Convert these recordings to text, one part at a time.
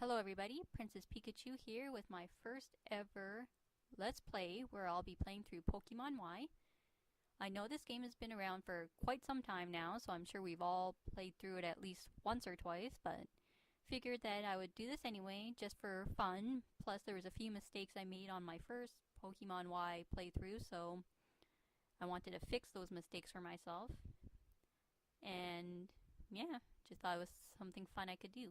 Hello everybody, Princess Pikachu here with my first ever Let's Play where I'll be playing through Pokemon Y. I know this game has been around for quite some time now, so I'm sure we've all played through it at least once or twice, but figured that I would do this anyway, just for fun. Plus there was a few mistakes I made on my first Pokemon Y playthrough, so I wanted to fix those mistakes for myself. And yeah, just thought it was something fun I could do.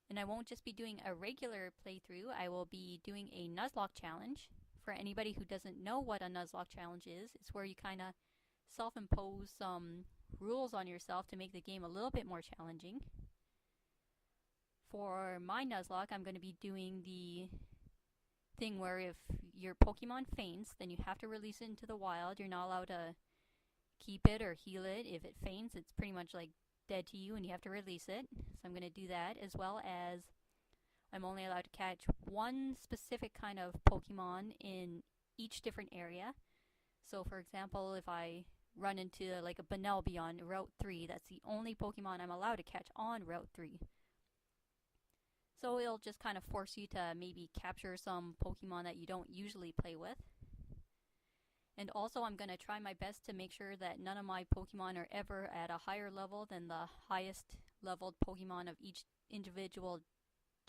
And I won't just be doing a regular playthrough, I will be doing a Nuzlocke challenge. For anybody who doesn't know what a Nuzlocke challenge is, it's where you kind of self-impose some rules on yourself to make the game a little bit more challenging. For my Nuzlocke, I'm going to be doing the thing where if your Pokemon faints, then you have to release it into the wild. You're not allowed to keep it or heal it. If it faints, it's pretty much like dead to you and you have to release it. So I'm going to do that, as well as I'm only allowed to catch one specific kind of Pokemon in each different area. So for example, if I run into like a Bunnelby on Route 3, that's the only Pokemon I'm allowed to catch on Route 3. So it'll just kind of force you to maybe capture some Pokemon that you don't usually play with. And also I'm going to try my best to make sure that none of my Pokemon are ever at a higher level than the highest leveled Pokemon of each individual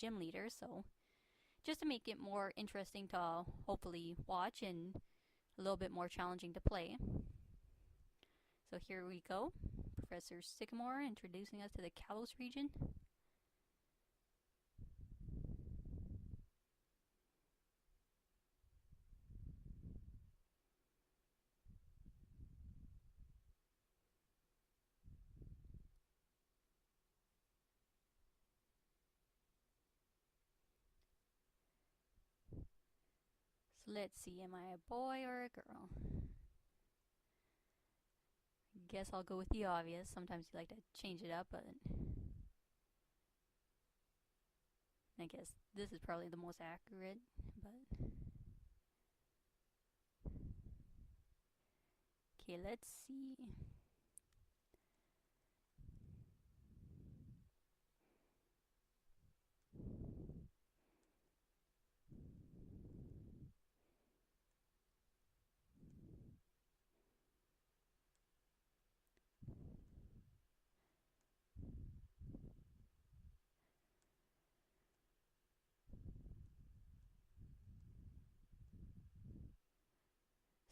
gym leader. So just to make it more interesting to hopefully watch and a little bit more challenging to play. So here we go. Professor Sycamore introducing us to the Kalos region. So let's see, am I a boy or a girl? Guess I'll go with the obvious. Sometimes you like to change it up, but I guess this is probably the most accurate, but okay, let's see.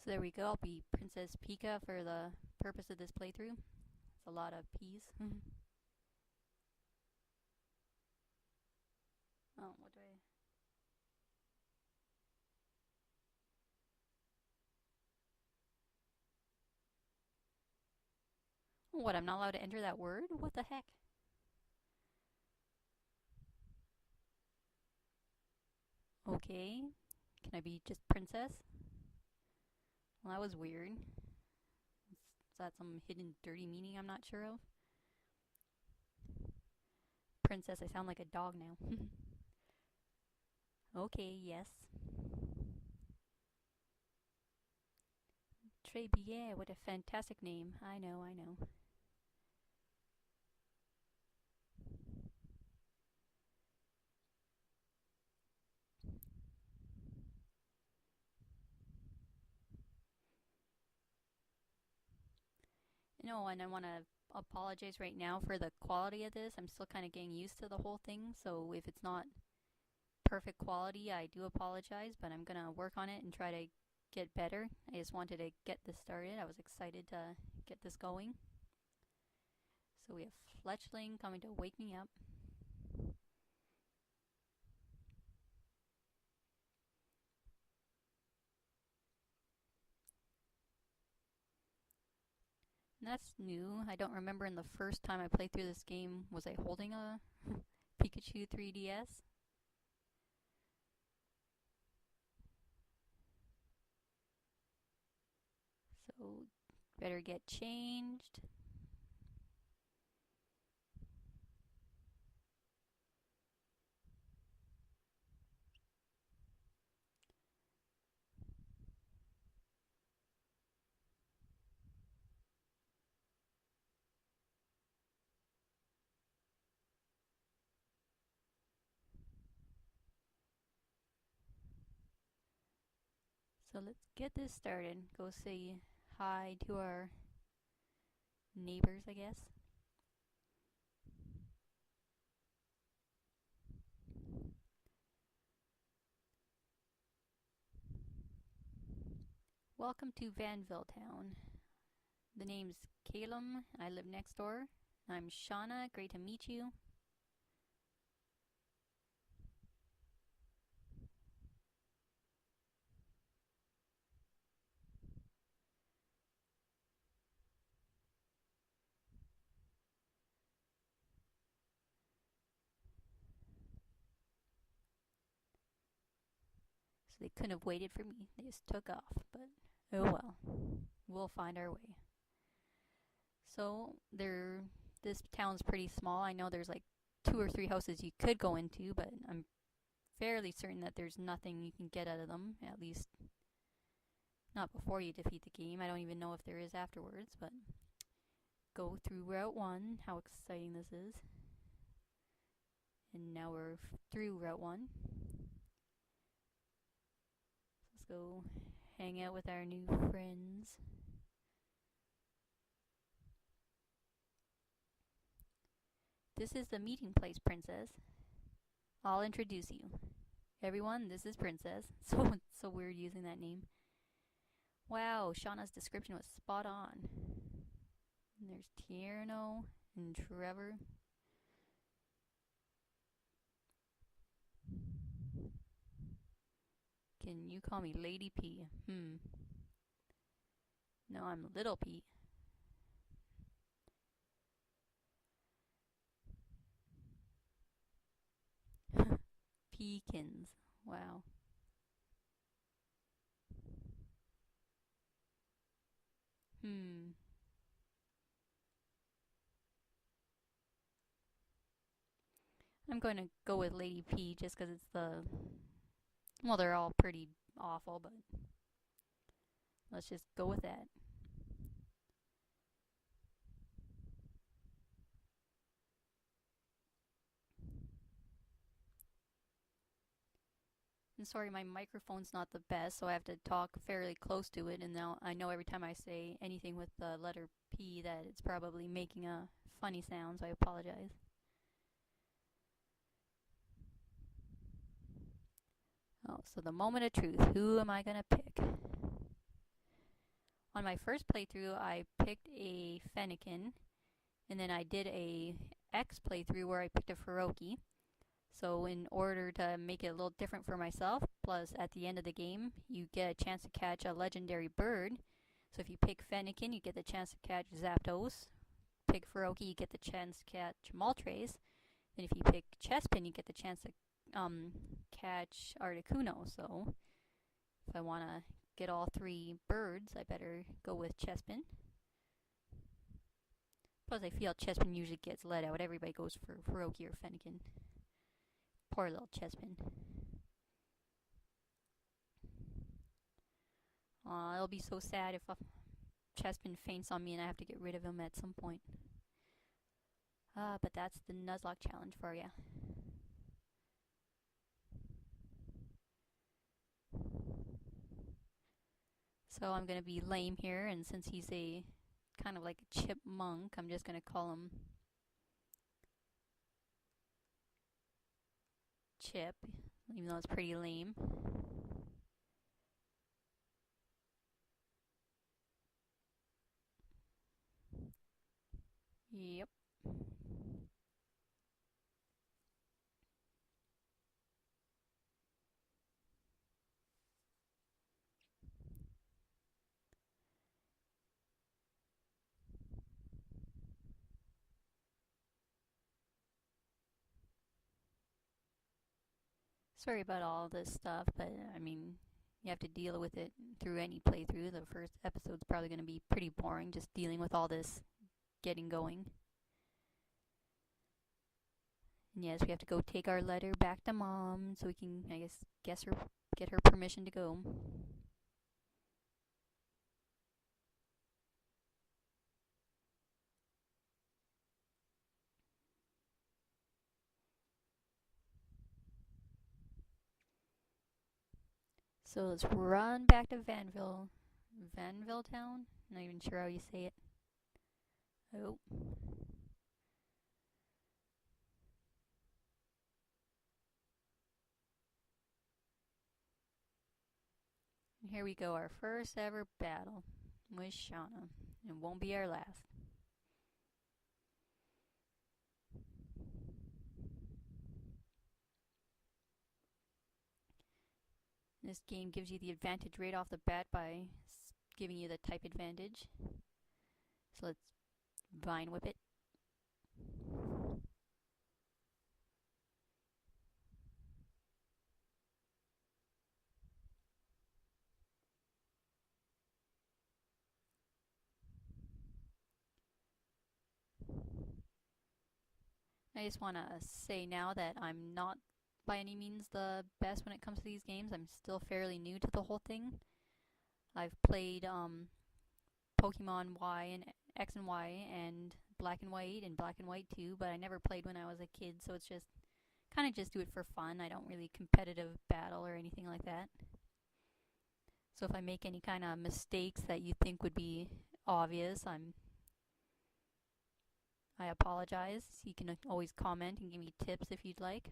So there we go. I'll be Princess Pika for the purpose of this playthrough. It's a lot of P's. Oh, what do I... What, I'm not allowed to enter that word? What the heck? Okay. Can I be just princess? Well, that was weird. Is that some hidden dirty meaning I'm not sure of? Princess, I sound like a dog now. Okay, yes. Très bien, what a fantastic name. I know, I know. No, and I want to apologize right now for the quality of this. I'm still kind of getting used to the whole thing, so if it's not perfect quality, I do apologize, but I'm going to work on it and try to get better. I just wanted to get this started. I was excited to get this going. So we have Fletchling coming to wake me up. And that's new. I don't remember in the first time I played through this game, was I holding a Pikachu 3DS? So, better get changed. So let's get this started. Go say hi to our neighbors, I guess. Welcome to Vanville Town. The name's Calum. I live next door. I'm Shauna. Great to meet you. So they couldn't have waited for me. They just took off. But oh well. We'll find our way. So this town's pretty small. I know there's like 2 or 3 houses you could go into, but I'm fairly certain that there's nothing you can get out of them, at least not before you defeat the game. I don't even know if there is afterwards, but go through Route 1. How exciting this is. And now we're through Route 1. Let's go hang out with our new friends. This is the meeting place, Princess. I'll introduce you. Everyone, this is Princess. It's so weird using that name. Wow, Shauna's description was spot on. And there's Tierno and Trevor. Can you call me Lady P? No, I'm Little P. Peekins. Wow. I'm going to go with Lady P just because it's well, they're all pretty awful, but let's just go with that. And sorry, my microphone's not the best, so I have to talk fairly close to it, and now I know every time I say anything with the letter P that it's probably making a funny sound, so I apologize. Oh, so the moment of truth. Who am I going to pick? On my first playthrough, I picked a Fennekin, and then I did a X playthrough where I picked a Feroki. So in order to make it a little different for myself, plus at the end of the game, you get a chance to catch a legendary bird. So if you pick Fennekin, you get the chance to catch Zapdos. Pick Feroki, you get the chance to catch Moltres. And if you pick Chespin, you get the chance to catch Articuno. So if I want to get all 3 birds, I better go with Chespin. Plus I feel Chespin usually gets let out. Everybody goes for Feroki or Fennekin. Poor little Chespin. It'll be so sad if Chespin faints on me and I have to get rid of him at some point. But that's the Nuzlocke challenge for ya. So I'm gonna be lame here, and since he's a kind of like a chipmunk, I'm just gonna call him Chip, even though it's pretty lame. Yep. Sorry about all this stuff, but I mean, you have to deal with it through any playthrough. The first episode's probably going to be pretty boring, just dealing with all this getting going. And yes, we have to go take our letter back to Mom so we can, I guess get her permission to go. So let's run back to Vanville. Vanville Town? Not even sure how you say it. Oh. And here we go, our first ever battle with Shauna. It won't be our last. This game gives you the advantage right off the bat by giving you the type advantage. So let's Vine Whip it. I just want to say now that I'm not by any means the best when it comes to these games. I'm still fairly new to the whole thing. I've played Pokemon Y and X and Y and Black and White 2, but I never played when I was a kid, so it's just kind of just do it for fun. I don't really competitive battle or anything like that. So if I make any kind of mistakes that you think would be obvious, I apologize. You can always comment and give me tips if you'd like.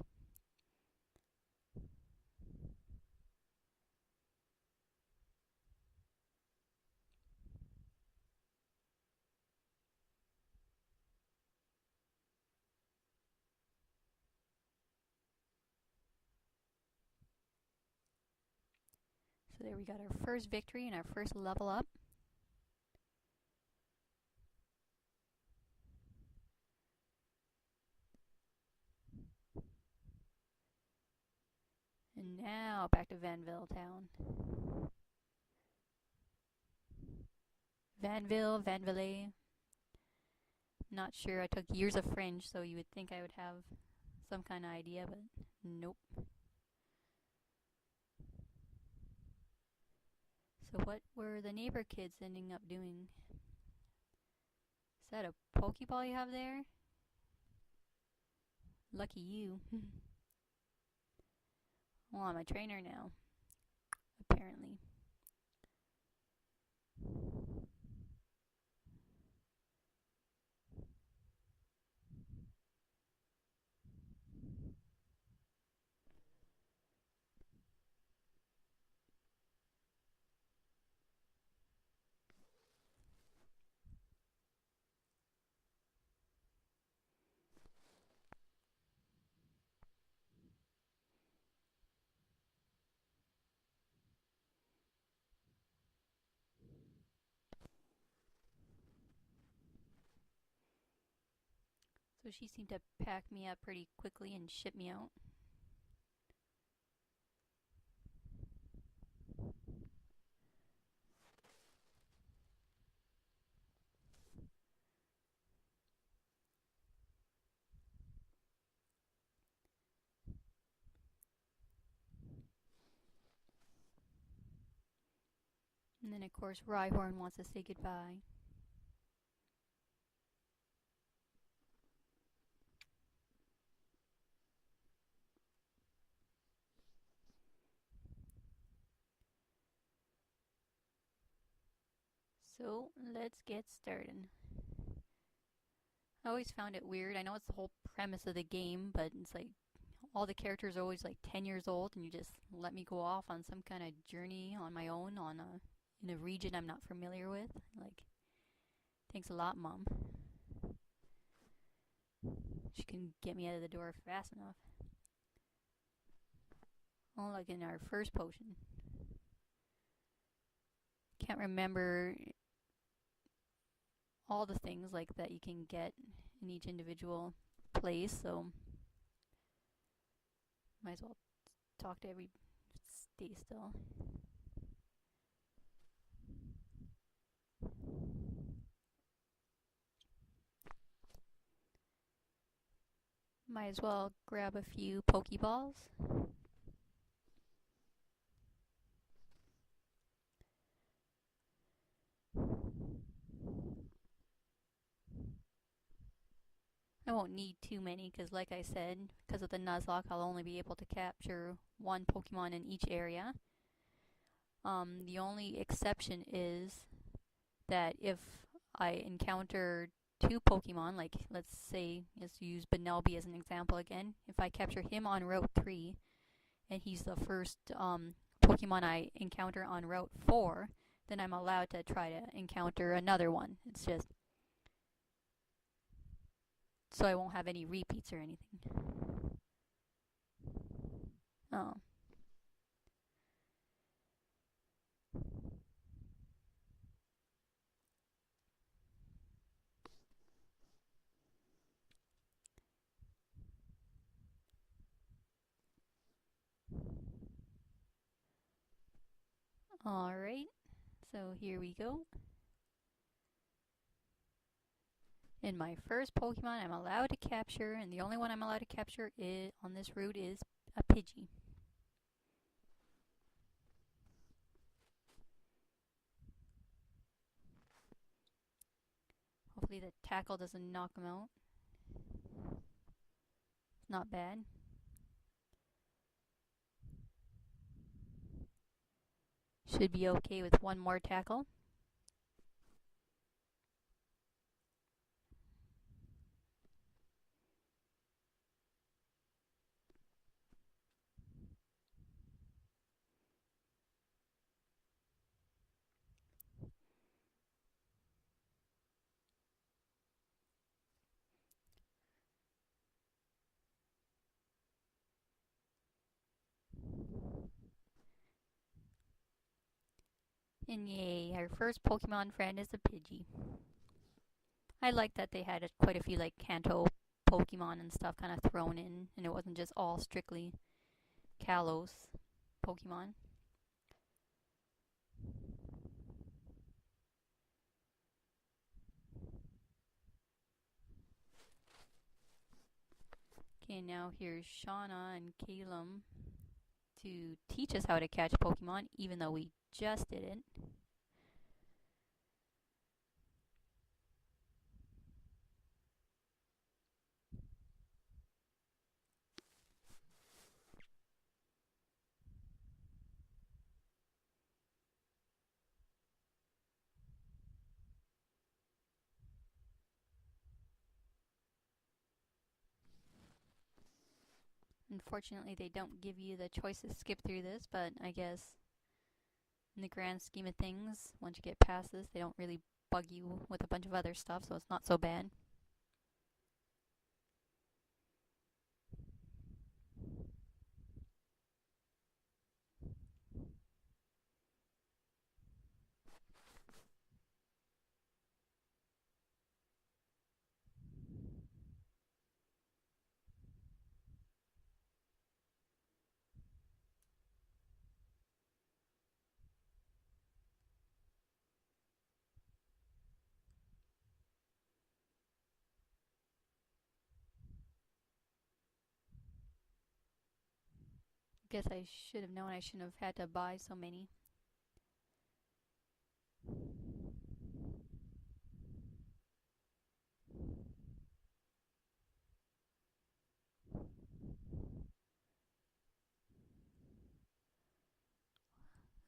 So there we got our first victory and our first level up. And now back to Vanville Town. Vanville. Not sure. I took years of French, so you would think I would have some kind of idea, but nope. So what were the neighbor kids ending up doing? Is that a Pokeball you have there? Lucky you. Well, I'm a trainer now, apparently. So she seemed to pack me up pretty quickly and ship me out. And then, of course, Rhyhorn wants to say goodbye. So, let's get started. I always found it weird. I know it's the whole premise of the game, but it's like all the characters are always like 10 years old, and you just let me go off on some kind of journey on my own in a region I'm not familiar with. Like, thanks a lot, Mom. She can get me out of the door fast enough. Oh, like in our first potion. Can't remember all the things like that you can get in each individual place, so might as well talk to every stay still. Might as well grab a few Pokeballs. I won't need too many because, like I said, because of the Nuzlocke, I'll only be able to capture one Pokemon in each area. The only exception is that if I encounter two Pokemon, like let's say, let's use Benelby as an example again. If I capture him on Route 3 and he's the first Pokemon I encounter on Route 4, then I'm allowed to try to encounter another one. It's just so I won't have any repeats or anything. Oh. Alright, so here we go. In my first Pokemon I'm allowed to capture, and the only one I'm allowed to capture on this route is a Pidgey. Hopefully the tackle doesn't knock him out. It's not bad. Should be okay with one more tackle. And yay, our first Pokemon friend is a Pidgey. I like that they had quite a few like Kanto Pokemon and stuff kind of thrown in, and it wasn't just all strictly Kalos Pokemon. Okay, now here's Shauna and Calum to teach us how to catch Pokemon, even though we just did it. Unfortunately, they don't give you the choice to skip through this, but I guess in the grand scheme of things, once you get past this, they don't really bug you with a bunch of other stuff, so it's not so bad. Guess I should have known I shouldn't have had to buy so many.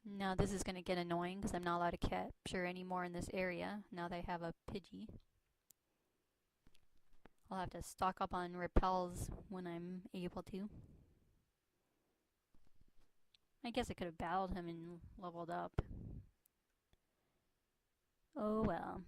Now this is going to get annoying because I'm not allowed to capture any more in this area now that I have a Pidgey. I'll have to stock up on repels when I'm able to. I guess I could have battled him and leveled up. Oh well.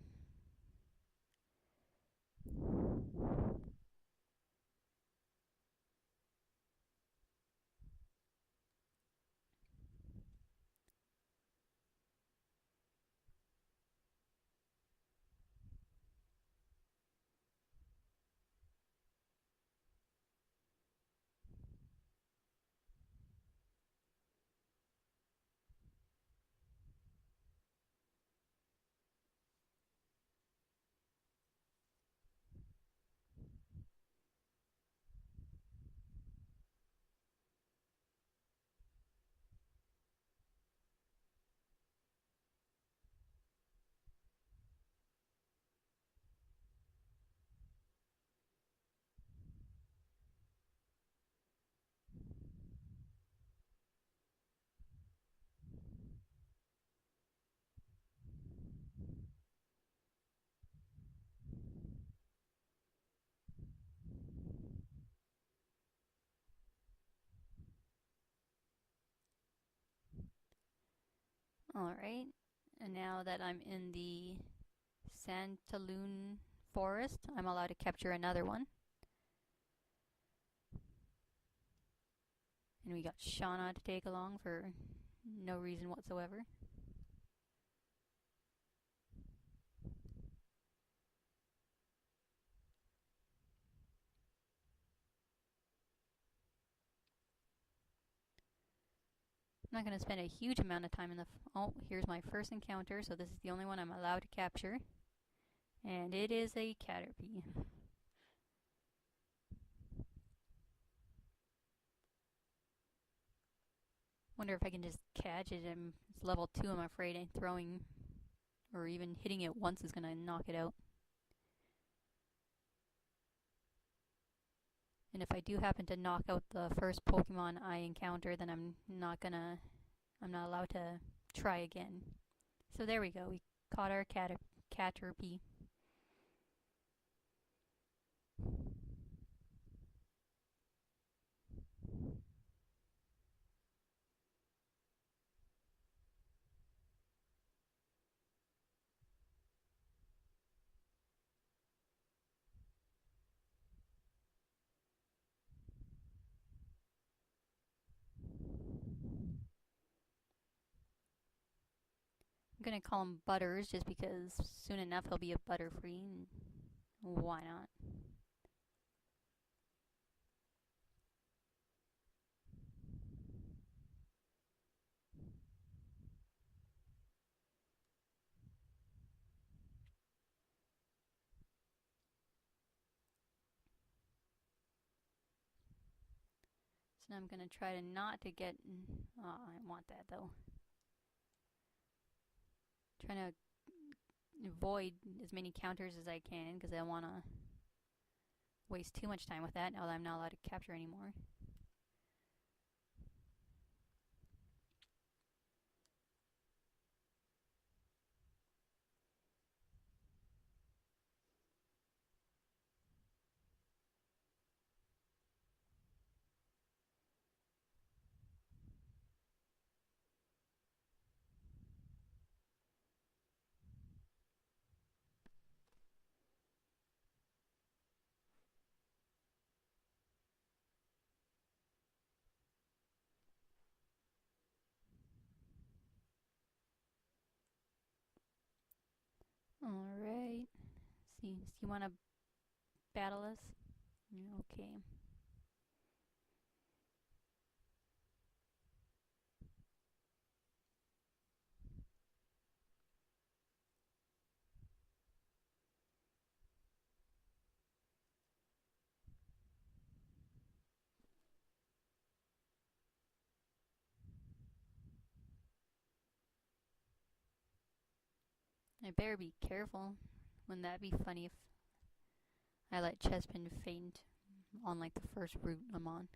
Alright, and now that I'm in the Santaloon forest, I'm allowed to capture another one. And we got Shauna to take along for no reason whatsoever. I'm not going to spend a huge amount of time in the... Oh, here's my first encounter, so this is the only one I'm allowed to capture. And it is a caterpie. Wonder if I can just catch it. It's level 2, I'm afraid. And throwing or even hitting it once is going to knock it out. And if I do happen to knock out the first Pokemon I encounter, then I'm not allowed to try again. So there we go. We caught our caterpie. I'm gonna call him Butters just because soon enough he'll be a Butterfree, and why not? So now I'm gonna try to not to get... Oh, I want that though. Trying to avoid as many counters as I can because I don't want to waste too much time with that now that I'm not allowed to capture anymore. Alright. See, do you want to battle us? Okay. I better be careful. Wouldn't that be funny if I let Chespin faint on like the first route I'm on?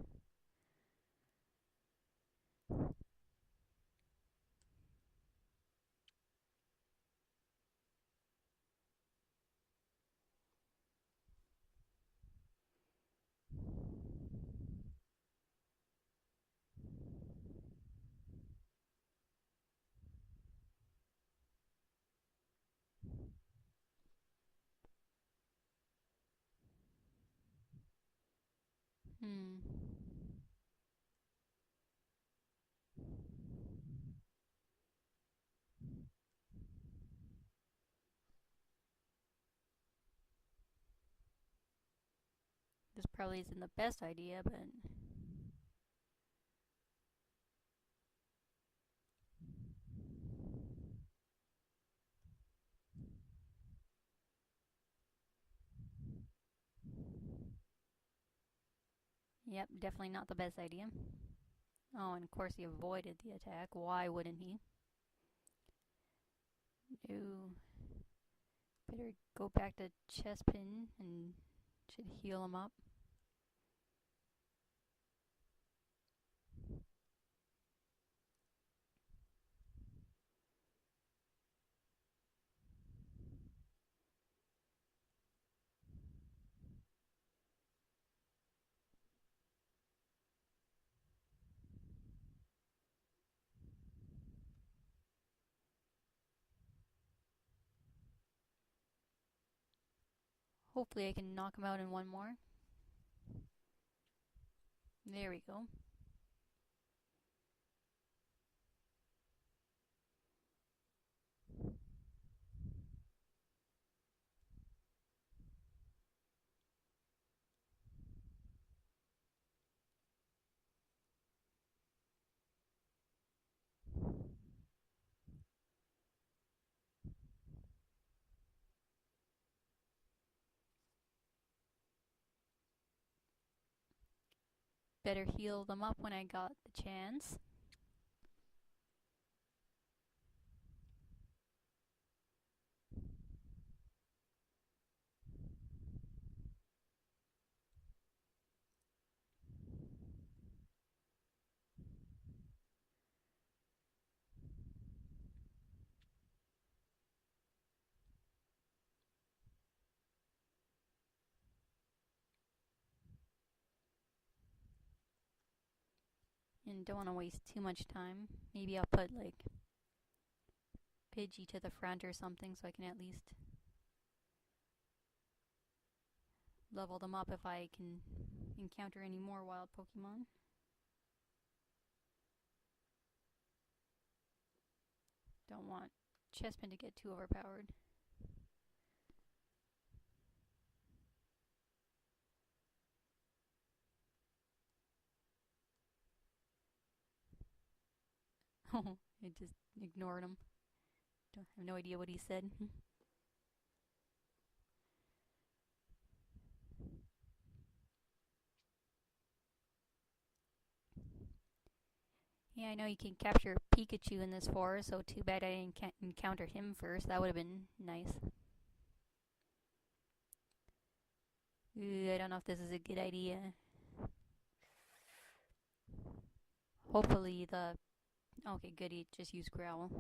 Hmm. This probably isn't the best idea, but... Yep, definitely not the best idea. Oh, and of course he avoided the attack. Why wouldn't he? No. Better go back to Chespin and should heal him up. hopefully I can knock him out in one more. There we go. Better heal them up when I got the chance. And don't want to waste too much time. Maybe I'll put like Pidgey to the front or something so I can at least level them up if I can encounter any more wild Pokemon. Don't want Chespin to get too overpowered. Oh, I just ignored him. Don't have no idea what he said. Yeah, I know you can capture Pikachu in this forest, so too bad I didn't encounter him first. That would have been nice. Ooh, I don't know if this is a good idea. Hopefully the... Okay, good, he just used Growl.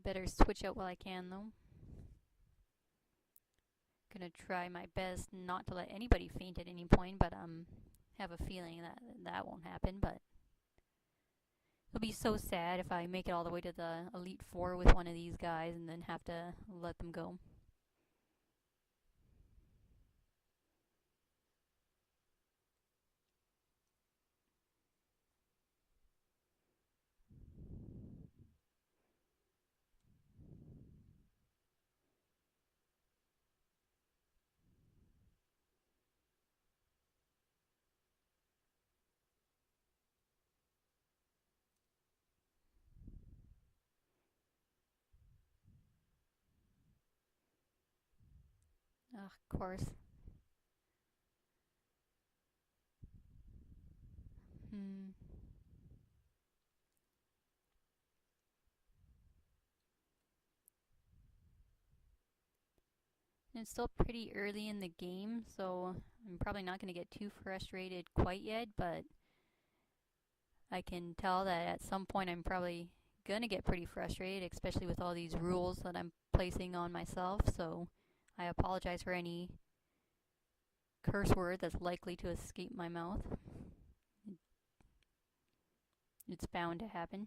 Better switch out while I can, though. Gonna try my best not to let anybody faint at any point, but have a feeling that that won't happen. But it'll be so sad if I make it all the way to the Elite Four with one of these guys and then have to let them go. Ugh, of course. Hmm. And it's still pretty early in the game, so I'm probably not going to get too frustrated quite yet, but I can tell that at some point I'm probably going to get pretty frustrated, especially with all these rules that I'm placing on myself, so I apologize for any curse word that's likely to escape my mouth. It's bound to happen.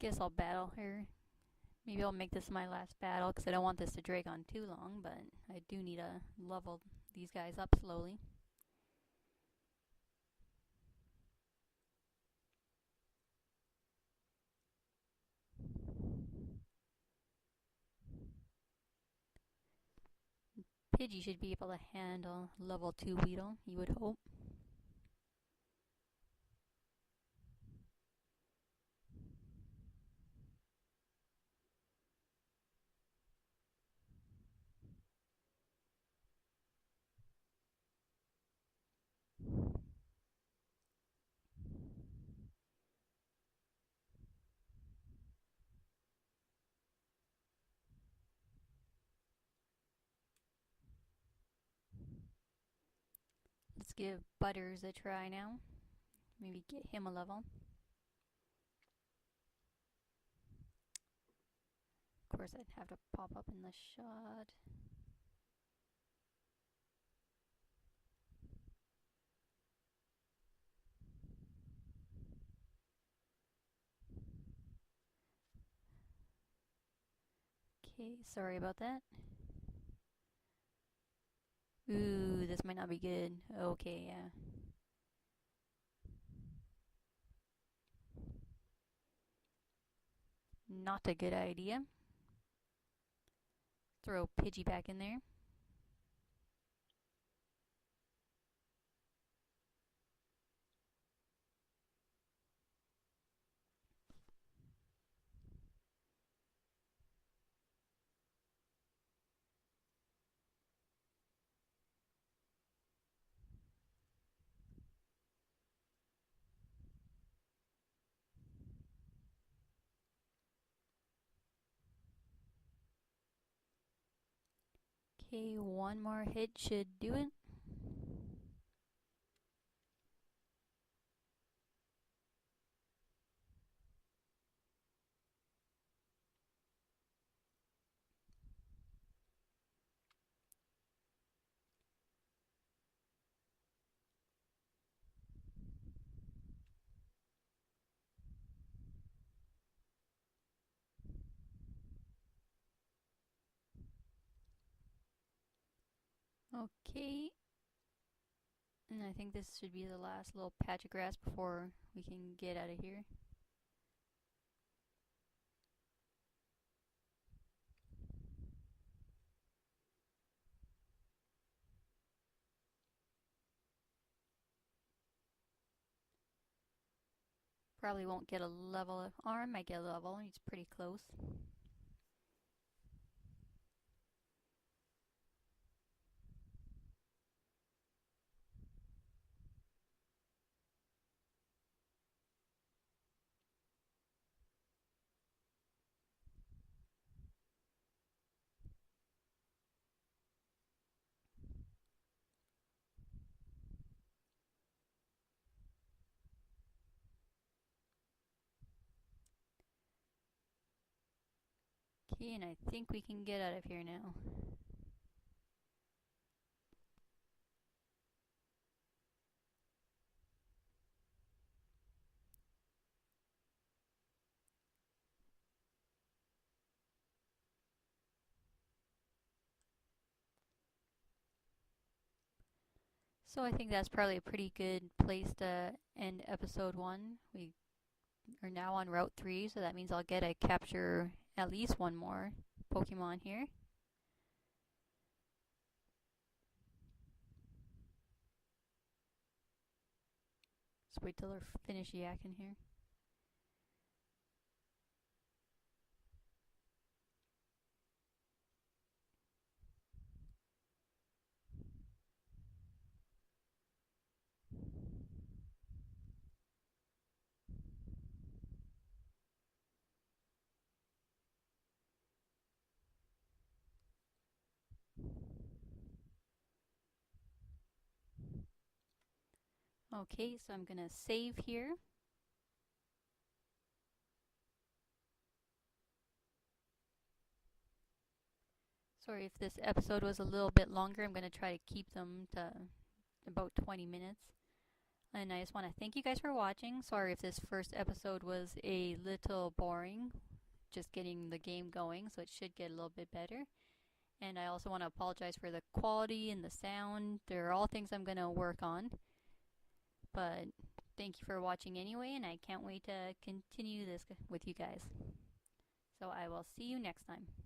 Guess I'll battle her. Maybe I'll make this my last battle because I don't want this to drag on too long, but I do need to level these guys up slowly. Pidgey should be able to handle level 2 Weedle, you would hope. give Butters a try now. Maybe get him a level. Of course, I'd have to pop up in the shot. Okay, sorry about that. Ooh, this might not be good. Okay, yeah. Not a good idea. Throw Pidgey back in there. Okay, one more hit should do it. Okay. And I think this should be the last little patch of grass before we can get out of here. Probably won't get a level, or I might get a level. He's pretty close. Okay, and I think we can get out of here now. So I think that's probably a pretty good place to end episode 1. We are now on Route 3, so that means I'll get to capture at least one more Pokemon here. Just wait till they're finished yakking here. Okay, so I'm gonna save here. Sorry if this episode was a little bit longer. I'm gonna try to keep them to about 20 minutes. And I just want to thank you guys for watching. Sorry if this first episode was a little boring, just getting the game going, so it should get a little bit better. And I also want to apologize for the quality and the sound. They're all things I'm going to work on. But thank you for watching anyway, and I can't wait to continue this with you guys. So I will see you next time.